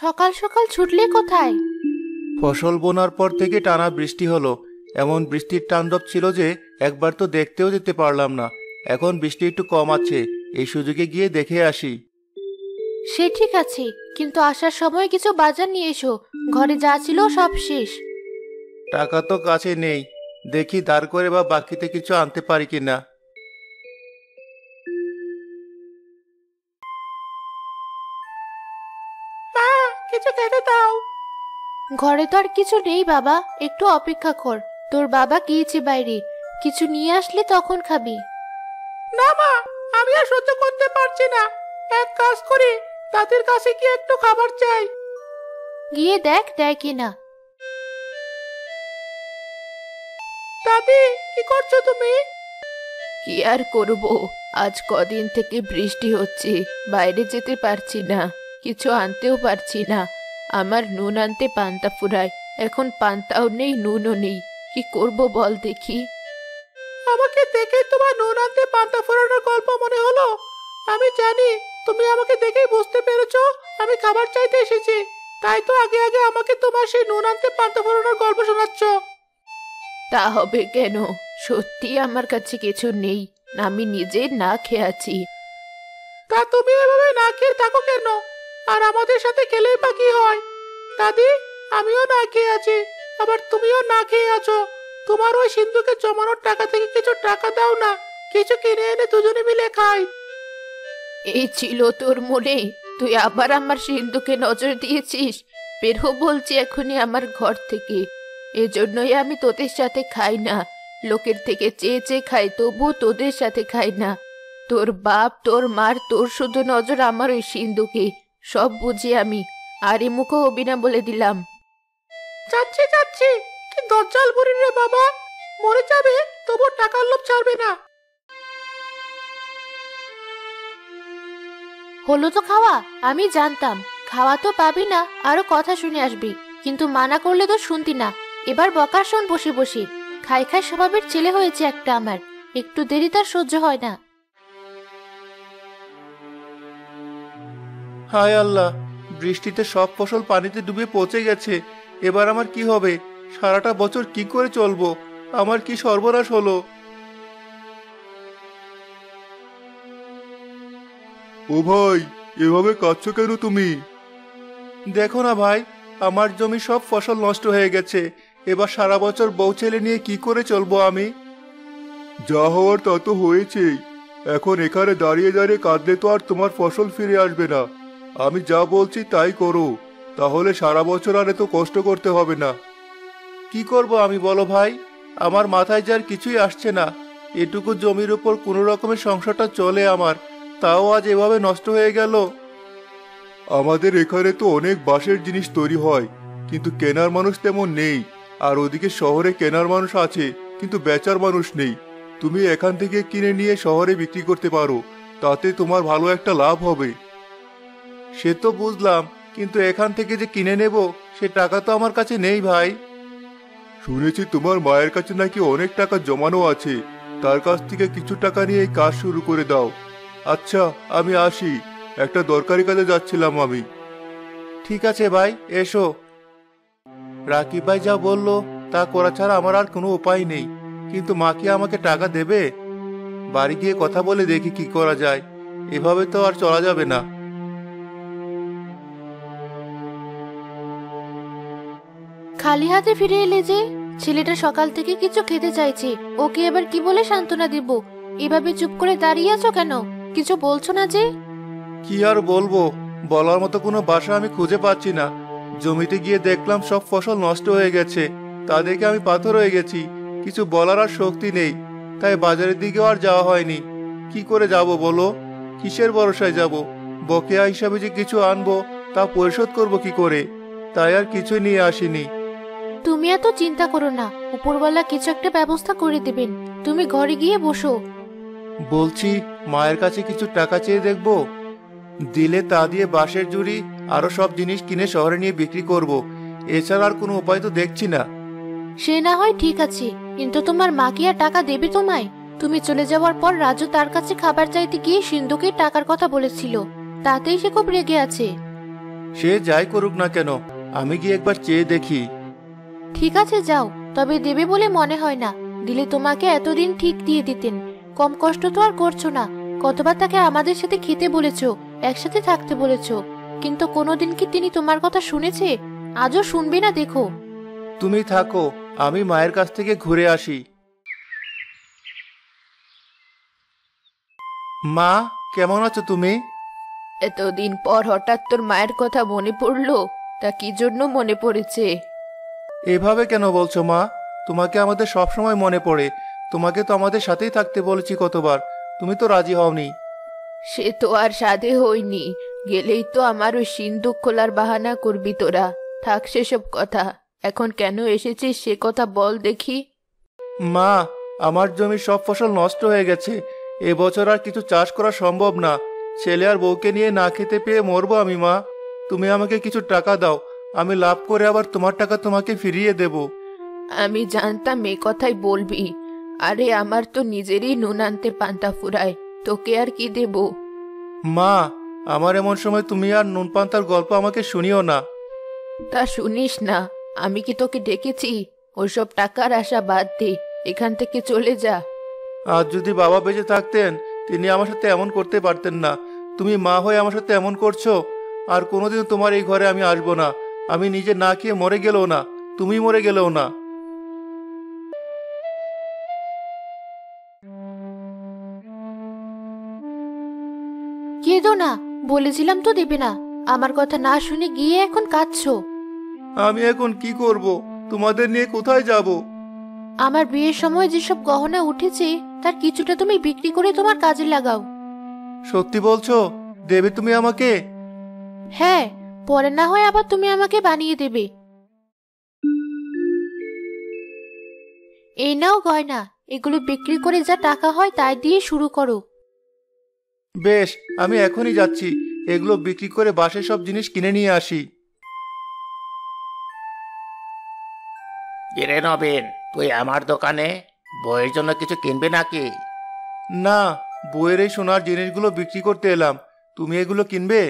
সকাল সকাল ছুটলে কোথায়? ফসল বোনার পর থেকে টানা বৃষ্টি হলো। এমন বৃষ্টির তাণ্ডব ছিল যে একবার তো দেখতেও যেতে পারলাম না। এখন বৃষ্টি একটু কম আছে, এই সুযোগে গিয়ে দেখে আসি। সে ঠিক আছে, কিন্তু আসার সময় কিছু বাজার নিয়ে এসো। ঘরে যা ছিল সব শেষ। টাকা তো কাছে নেই, দেখি ধার করে বা বাকিতে কিছু আনতে পারি কিনা। মা, কিছু খেতে দাও। ঘরে তো আর কিছু নেই বাবা, একটু অপেক্ষা কর। তোর বাবা গিয়েছে বাইরে, কিছু নিয়ে আসলে তখন খাবি। না মা, আমি আর সহ্য করতে পারছি না। এক কাজ করি, তাদের কাছে কি একটু খাবার চাই। গিয়ে দেখ দেয় কিনা। দাদি, কি করছো তুমি? কি আর করব, আজ কদিন থেকে বৃষ্টি হচ্ছে, বাইরে যেতে পারছি না, কিছু আনতেও পারছি না। আমার নুন আনতে পান্তা ফুরায়, এখন পান্তাও নেই, নুনও নেই। কি করব বল দেখি। আমাকে দেখে তোমার নুন আনতে পান্তা ফোড়ানোর গল্প মনে হলো। আমি জানি তুমি আমাকে দেখেই বুঝতে পেরেছো আমি খাবার চাইতে এসেছি, তাই তো আগে আগে আমাকে তোমার সেই নুন আনতে পান্তা ফোড়ানোর গল্প শোনাচ্ছ। তা হবে কেন, সত্যি আমার কাছে কিছু নেই, আমি নিজে না খেয়ে আছি। তা তুমি এভাবে না খেয়ে থাকো কেন? আর আমাদের সাথে খেলেই বা কি হয়? দাদি, আমিও না খেয়ে আছি, আবার তুমিও না খেয়ে আছো। তোমার ওই সিন্ধুকে জমানোর টাকা থেকে কিছু টাকা দাও না, কিছু কিনে এনে দুজনে মিলে খাই। এই ছিল তোর মনে? তুই আবার আমার সিন্ধুকে নজর দিয়েছিস? বের হো বলছি এখনই আমার ঘর থেকে। এজন্যই আমি তোদের সাথে খাই না, লোকের থেকে চেয়ে চেয়ে খাই, তবু তোদের সাথে খাই না। তোর বাপ তোর মার তোর শুধু নজর আমার ওই সিন্ধুকে, সব বুঝি আমি। আর এ মুখও হবি না বলে দিলাম। যাচ্ছি যাচ্ছি, কি দজ্জাল বুড়ি রে বাবা, মরে যাবে তবু টাকার লোভ ছাড়বে না। হলো তো খাওয়া, আমি জানতাম খাওয়া তো পাবি না, আরো কথা শুনে আসবি, কিন্তু মানা করলে তো শুনতি না। এবার বকা শোন বসে বসে। খাই খাই স্বভাবের ছেলে হয়েছে একটা আমার, একটু দেরি তার সহ্য হয় না। হায় আল্লাহ, বৃষ্টিতে সব ফসল পানিতে ডুবে পচে গেছে। এবার আমার কি হবে? সারাটা বছর কি করে চলবো? আমার কি সর্বনাশ হলো! ও ভাই, এভাবে কাঁদছো কেন তুমি? দেখো না ভাই, আমার জমি সব ফসল নষ্ট হয়ে গেছে। এবার সারা বছর বউ ছেলে নিয়ে কি করে চলবো আমি? যা হওয়ার তা তো হয়েছেই। এখন এখানে দাঁড়িয়ে দাঁড়িয়ে কাঁদলে তো আর তোমার ফসল ফিরে আসবে না। আমি যা বলছি তাই করো, তাহলে সারা বছর আর এত কষ্ট করতে হবে না। কি করব আমি বলো ভাই, আমার মাথায় যার কিছুই আসছে না। এটুকু জমির উপর কোনো রকমের সংসারটা চলে আমার, তাও আজ এভাবে নষ্ট হয়ে গেল। আমাদের এখানে তো অনেক বাঁশের জিনিস তৈরি হয়, কিন্তু কেনার মানুষ তেমন নেই। আর ওদিকে শহরে কেনার মানুষ আছে, কিন্তু বেচার মানুষ নেই। তুমি এখান থেকে কিনে নিয়ে শহরে বিক্রি করতে পারো, তাতে তোমার ভালো একটা লাভ হবে। সে তো বুঝলাম, কিন্তু এখান থেকে যে কিনে নেব সে টাকা তো আমার কাছে নেই ভাই। শুনেছি তোমার মায়ের কাছে নাকি অনেক টাকা জমানো আছে, তার কাছ থেকে কিছু টাকা নিয়ে এই কাজ শুরু করে দাও। আচ্ছা, আমি আসি, একটা দরকারি কাজে যাচ্ছিলাম আমি। ঠিক আছে ভাই, এসো। রাকিব ভাই যা বললো তা করা ছাড়া আমার আর কোনো উপায় নেই। কিন্তু মা কি আমাকে টাকা দেবে? বাড়ি গিয়ে কথা বলে দেখি কি করা যায়। এভাবে তো আর চলা যাবে না। খালি হাতে ফিরে এলে যে? ছেলেটা সকাল থেকে কিছু খেতে চাইছে, ওকে এবার কি বলে সান্ত্বনা দিব? এভাবে চুপ করে দাঁড়িয়ে আছো কেন? কিছু বলছো না যে? কি আর বলবো, বলার মতো কোনো ভাষা আমি খুঁজে পাচ্ছি না। জমিতে গিয়ে দেখলাম সব ফসল নষ্ট হয়ে গেছে, তা দেখে আমি পাথর হয়ে গেছি। কিছু বলার আর শক্তি নেই, তাই বাজারের দিকেও আর যাওয়া হয়নি। কি করে যাব বলো? কিসের ভরসায় যাব? বকেয়া হিসাবে যে কিছু আনবো তা পরিশোধ করব কি করে? তাই আর কিছুই নিয়ে আসিনি। তুমি এত চিন্তা করো না, উপরওয়ালা কিছু একটা ব্যবস্থা করে দেবেন। তুমি ঘরে গিয়ে বসো। বলছি, মায়ের কাছে কিছু টাকা চেয়ে দেখবো। দিলে তা দিয়ে বাঁশের জুড়ি আরো সব জিনিস কিনে শহরে নিয়ে বিক্রি করব। এছাড়া আর কোনো উপায় তো দেখছি না। সে না হয় ঠিক আছে, কিন্তু তোমার মা কি আর টাকা দেবে তোমায়? তুমি চলে যাওয়ার পর রাজু তার কাছে খাবার চাইতে গিয়ে সিন্ধুকে টাকার কথা বলেছিল, তাতেই সে খুব রেগে আছে। সে যাই করুক না কেন, আমি গিয়ে একবার চেয়ে দেখি। ঠিক আছে যাও, তবে দেবে বলে মনে হয় না। দিলে তোমাকে এতদিন ঠিক দিয়ে দিতেন। কম কষ্ট তো আর করছো না। কতবার তাকে আমাদের সাথে খেতে বলেছো, একসাথে থাকতে বলেছো, কিন্তু কোনোদিন কি তিনি তোমার কথা শুনেছে? আজও শুনবে না দেখো। তুমি থাকো, আমি মায়ের কাছ থেকে ঘুরে আসি। মা, কেমন আছো তুমি? এতদিন পর হঠাৎ তোর মায়ের কথা মনে পড়লো? তা কি জন্য মনে পড়েছে? এভাবে কেন বলছো মা? তোমাকে আমাদের সব সময় মনে পড়ে। তোমাকে তো আমাদের সাথেই থাকতে বলেছি কতবার, তুমি তো রাজি হওনি। সে তো আর সাধে হইনি। গেলেই তো আমার ওই সিন্দুক খোলার বাহানা করবি তোরা। থাক সেসব কথা। এখন কেন এসেছিস সে কথা বল দেখি। মা, আমার জমির সব ফসল নষ্ট হয়ে গেছে। এবছর আর কিছু চাষ করা সম্ভব না। ছেলে আর বউকে নিয়ে না খেতে পেয়ে মরবো আমি মা। তুমি আমাকে কিছু টাকা দাও, আমি লাভ করে আবার তোমার টাকা তোমাকে ফিরিয়ে দেব। আমি জানতাম এ কথাই বলবি। আরে আমার তো নিজেরই নুন আনতে পান্তা ফুরায়, তোকে আর কি দেব? মা, আমার এমন সময় তুমি আর নুন পান্তার গল্প আমাকে শুনিও না। তা শুনিস না? আমি কি তোকে ডেকেছি? ওসব টাকার আশা বাদ দে, এখান থেকে চলে যা। আজ যদি বাবা বেঁচে থাকতেন, তিনি আমার সাথে এমন করতে পারতেন না। তুমি মা হয়ে আমার সাথে এমন করছো। আর কোনোদিন তোমার এই ঘরে আমি আসবো না। আমি নিজে না খেয়ে মরে গেলেও না, তুমি মরে গেলেও না। কেঁদো না, বলেছিলাম তো দেবে না। আমার কথা না শুনে গিয়ে এখন কাঁদছো। আমি এখন কি করব? তোমাদের নিয়ে কোথায় যাব? আমার বিয়ের সময় যেসব গহনা উঠেছে তার কিছুটা তুমি বিক্রি করে তোমার কাজে লাগাও। সত্যি বলছো? দেবে তুমি আমাকে? হ্যাঁ, পরে না হয় আবার তুমি আমাকে বানিয়ে দেবে। এই নাও গয়না, এগুলো বিক্রি করে যা টাকা হয় তাই দিয়ে শুরু করো। বেশ, আমি এখনই যাচ্ছি। এগুলো বিক্রি করে বাসের সব জিনিস কিনে নিয়ে আসি। কিরে নবীন, তুই আমার দোকানে বইয়ের জন্য কিছু কিনবি নাকি? না, বইয়ের এই সোনার জিনিসগুলো বিক্রি করতে এলাম। তুমি এগুলো কিনবে?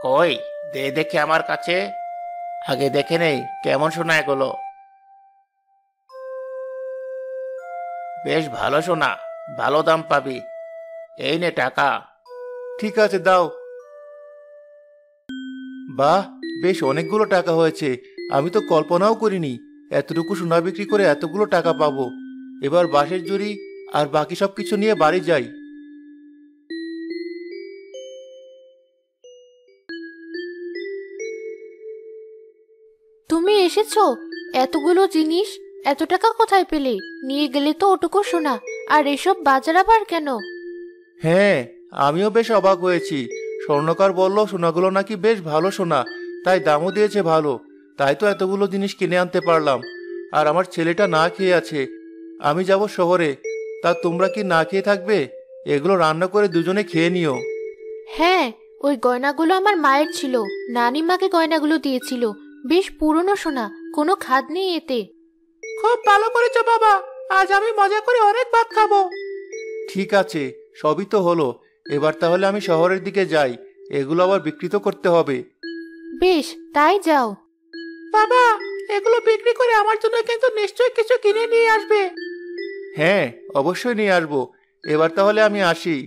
কই, দে দেখে আমার কাছে। আগে দেখে নেই কেমন সোনা এগুলো। বেশ ভালো সোনা, ভালো দাম পাবি। এই নে টাকা। ঠিক আছে, দাও। বাহ, বেশ অনেকগুলো টাকা হয়েছে। আমি তো কল্পনাও করিনি এতটুকু সোনা বিক্রি করে এতগুলো টাকা পাবো। এবার বাঁশের জুড়ি আর বাকি সবকিছু নিয়ে বাড়ি যাই। তুমি এসেছো? এতগুলো জিনিস, এত টাকা কোথায় পেলে? নিয়ে গেলে তো ওটুকু সোনা। আর এসব বাজার আবার কেন? হ্যাঁ, আমিও বেশ অবাক হয়েছি। স্বর্ণকার বলল সোনাগুলো নাকি বেশ ভালো সোনা, তাই দামও দিয়েছে ভালো। তাই তো এতগুলো জিনিস কিনে আনতে পারলাম। আর আমার ছেলেটা না খেয়ে আছে। আমি যাব শহরে। তা তোমরা কি না খেয়ে থাকবে? এগুলো রান্না করে দুজনে খেয়ে নিও। হ্যাঁ, ওই গয়নাগুলো আমার মায়ের ছিল। নানি মাকে গয়নাগুলো দিয়েছিল। বেশ পুরনো সোনা, কোনো খাদ নেই এতে। খুব ভালো করেছো বাবা, আজ আমি মজা করে অনেক ভাত খাবো। ঠিক আছে, সবই তো হলো। এবার তাহলে আমি শহরের দিকে যাই। এগুলো আবার বিক্রি তো করতে হবে। বেশ, তাই যাও। বাবা, এগুলো বিক্রি করে আমার জন্য কিন্তু নিশ্চয়ই কিছু কিনে নিয়ে আসবে। হ্যাঁ, অবশ্যই নিয়ে আসবো। এবার তাহলে আমি আসি।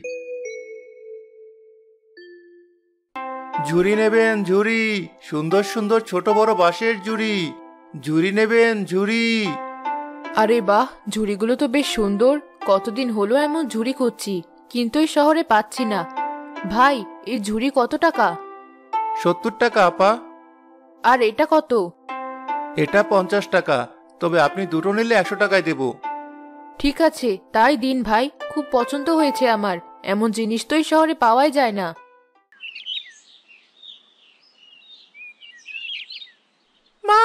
ঝুড়ি নেবেন ঝুড়ি, সুন্দর সুন্দর ছোট বড় বাঁশের ঝুড়ি। ঝুড়ি নেবেন ঝুড়ি। আরে বাহ, ঝুড়িগুলো তো বেশ সুন্দর। কতদিন হলো এমন ঝুড়ি খুঁজছি, কিন্তু এই শহরে পাচ্ছি না। ভাই, এই ঝুড়ি কত টাকা? 70 টাকা আপা। আর এটা কত? এটা 50 টাকা। তবে আপনি দুটো নিলে 100 টাকায় দেব। ঠিক আছে, তাই দিন ভাই। খুব পছন্দ হয়েছে আমার। এমন জিনিস তো এই শহরে পাওয়াই যায় না। মা,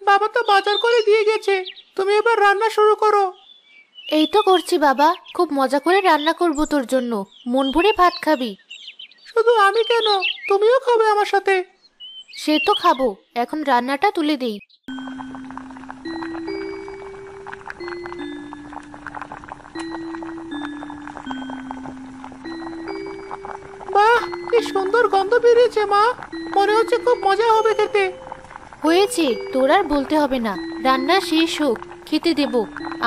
বাবা তো বাজার করে দিয়ে গেছে। তুমি এবার রান্না শুরু করো। এই তো করছি বাবা, খুব মজা করে রান্না করব তোর জন্য। মন ভরে ভাত খাবি। শুধু আমি কেন, তুমিও খাবে আমার সাথে। সে তো খাবো, এখন রান্নাটা তুলে দেই। বাহ, কি সুন্দর গন্ধ বেরিয়েছে মা। মনে হচ্ছে খুব মজা হবে খেতে। হয়েছে, তোর আর বলতে হবে না। রান্না শেষ হোক, খেতে দেব।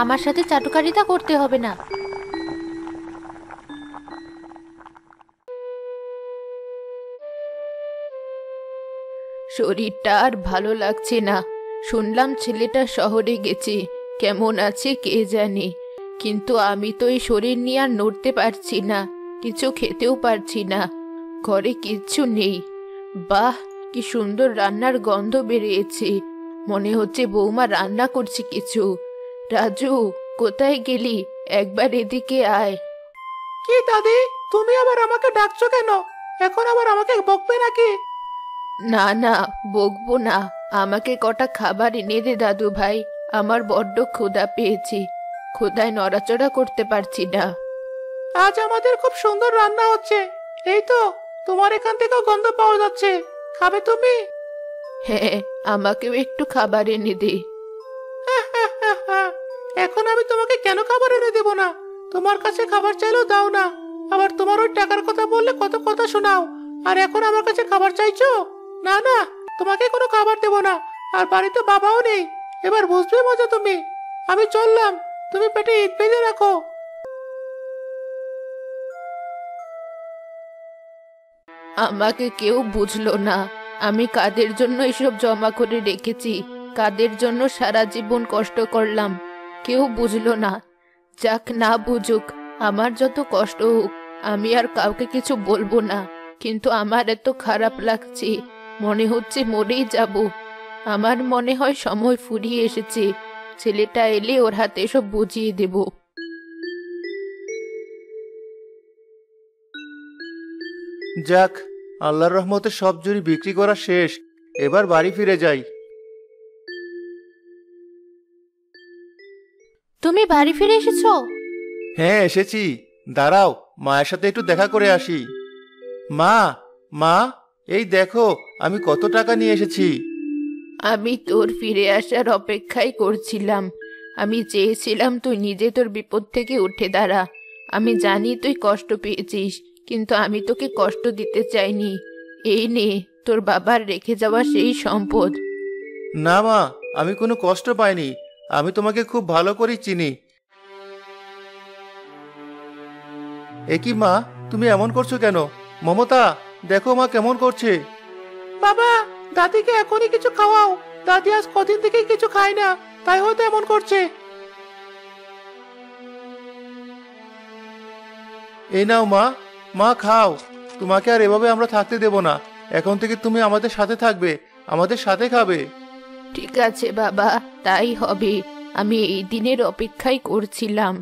আমার সাথে চাটুকারিতা করতে হবে না। শরীরটা আর ভালো লাগছে না। শুনলাম ছেলেটা শহরে গেছে, কেমন আছে কে জানে। কিন্তু আমি তো এই শরীর নিয়ে আর নড়তে পারছি না, কিছু খেতেও পারছি না। ঘরে কিচ্ছু নেই। বাহ, কি সুন্দর রান্নার গন্ধ বেরিয়েছে। মনে হচ্ছে বৌমা রান্না করছে কিছু। রাজু, কোথায় গেলি? একবার এদিকে আয়। কি দাদি, তুমি আবার আমাকে ডাকছো কেন? এখন আবার আমাকে বকবে নাকি? না না, বকবো না। আমাকে কটা খাবার এনে দে দাদু ভাই, আমার বড্ড ক্ষুধা পেয়েছে। ক্ষুধায় নড়াচড়া করতে পারছি না। আজ আমাদের খুব সুন্দর রান্না হচ্ছে। এই তো, তোমার এখান থেকেও গন্ধ পাওয়া যাচ্ছে। খাবে তুমি? হ্যাঁ, আমাকেও একটু খাবার এনে দে। এখন আমি তোমাকে কেন খাবার এনে দেব না? তোমার কাছে খাবার চাইলেও দাও না। আবার তোমার ওই টাকার কথা বললে কত কথা শোনাও, আর এখন আমার কাছে খাবার চাইছো? না না, তোমাকে কোনো খাবার দেব না। আর বাড়িতে বাবাও নেই। এবার বুঝবে মজা তুমি। আমি চললাম, তুমি পেটে ইট বেঁধে রাখো। আমাকে কেউ বুঝলো না। আমি কাদের জন্য এসব জমা করে রেখেছি, কাদের জন্য সারা জীবন কষ্ট করলাম, কেউ বুঝলো না। যাক, না বুঝুক, আমার যত কষ্ট হোক, আমি আর কাউকে কিছু বলবো না। কিন্তু আমার এত খারাপ লাগছে, মনে হচ্ছে মরেই যাব। আমার মনে হয় সময় ফুরিয়ে এসেছে। ছেলেটা এলে ওর হাতে সব বুঝিয়ে দেব। যাক, আল্লাহর রহমতে সব জমি বিক্রি করা শেষ। এবার বাড়ি ফিরে যাই। তুমি বাড়ি ফিরে এসেছো? হ্যাঁ, এসেছি। দাঁড়াও, মায়ের সাথে একটু দেখা করে আসি। মা, মা, এই দেখো আমি কত টাকা নিয়ে এসেছি। আমি তোর ফিরে আসার অপেক্ষাই করছিলাম। আমি চেয়েছিলাম তুই নিজে তোর বিপদ থেকে উঠে দাঁড়া। আমি জানি তুই কষ্ট পেয়েছিস, কিন্তু আমি তোকে কষ্ট দিতে চাইনি। এই নে, তোর বাবার রেখে যাওয়া সেই সম্পদ। না মা, আমি কোনো কষ্ট পাইনি। আমি তোমাকে খুব ভালো করেই চিনি। এ কি মা, তুমি এমন করছো কেন? মমতা, দেখো মা কেমন করছে। বাবা, দাদিকে এখনই কিছু খাওয়াও। দাদি আজ কদিন থেকে কিছু খায় না, তাই হয়তো এমন করছে। এই নাও মা, মা খাও। তোমাকে আর এভাবে আমরা থাকতে দেব না। এখন থেকে তুমি আমাদের সাথে থাকবে, আমাদের সাথে খাবে। ঠিক আছে বাবা, তাই হবে। আমি এই দিনের অপেক্ষাই করছিলাম।